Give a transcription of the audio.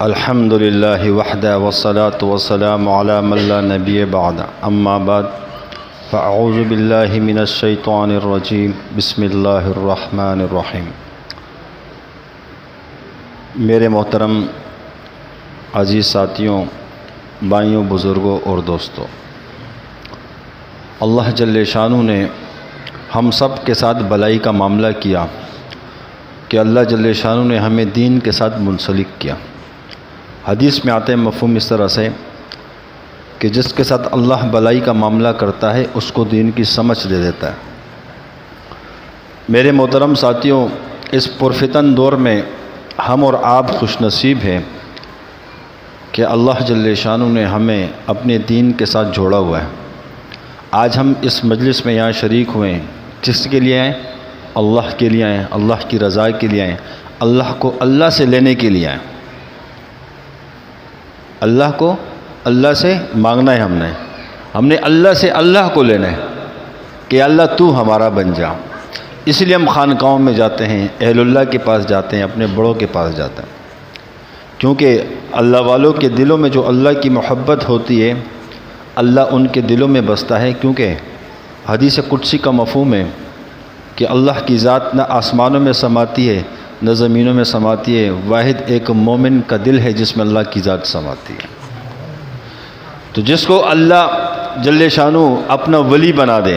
الحمد للہ وحدہ والصلاة والسلام علی من لا نبی بعد اما بعد فاعوذ باللہ من الشیطان الرجیم بسم اللہ الرحمن الرحیم۔ میرے محترم عزیز ساتھیوں، بھائیوں، بزرگوں اور دوستوں، اللہ جل شانہ نے ہم سب کے ساتھ بلائی کا معاملہ کیا کہ اللہ جل شانہ نے ہمیں دین کے ساتھ منسلک کیا۔ حدیث میں آتے ہیں مفہوم اس طرح سے کہ جس کے ساتھ اللہ بلائی کا معاملہ کرتا ہے اس کو دین کی سمجھ دے دیتا ہے۔ میرے محترم ساتھیوں، اس پرفتن دور میں ہم اور آپ خوش نصیب ہیں کہ اللہ جل شانہ نے ہمیں اپنے دین کے ساتھ جوڑا ہوا ہے۔ آج ہم اس مجلس میں یہاں شریک ہوئے ہیں، کس کے لیے آئے؟ اللہ کے لیے آئے، اللہ کی رضا کے لیے آئے، اللہ کو اللہ سے لینے کے لیے آئے۔ اللہ کو اللہ سے مانگنا ہے، ہم نے اللہ سے اللہ کو لینا ہے کہ اللہ تو ہمارا بن جا۔ اس لیے ہم خانقاہوں میں جاتے ہیں، اہل اللہ کے پاس جاتے ہیں، اپنے بڑوں کے پاس جاتے ہیں، کیونکہ اللہ والوں کے دلوں میں جو اللہ کی محبت ہوتی ہے اللہ ان کے دلوں میں بستا ہے، کیونکہ حدیث قدسی کا مفہوم ہے کہ اللہ کی ذات نہ آسمانوں میں سماتی ہے نہ زمینوں میں سماتی ہے، واحد ایک مومن کا دل ہے جس میں اللہ کی ذات سماتی ہے۔ تو جس کو اللہ جل شانہ اپنا ولی بنا دے،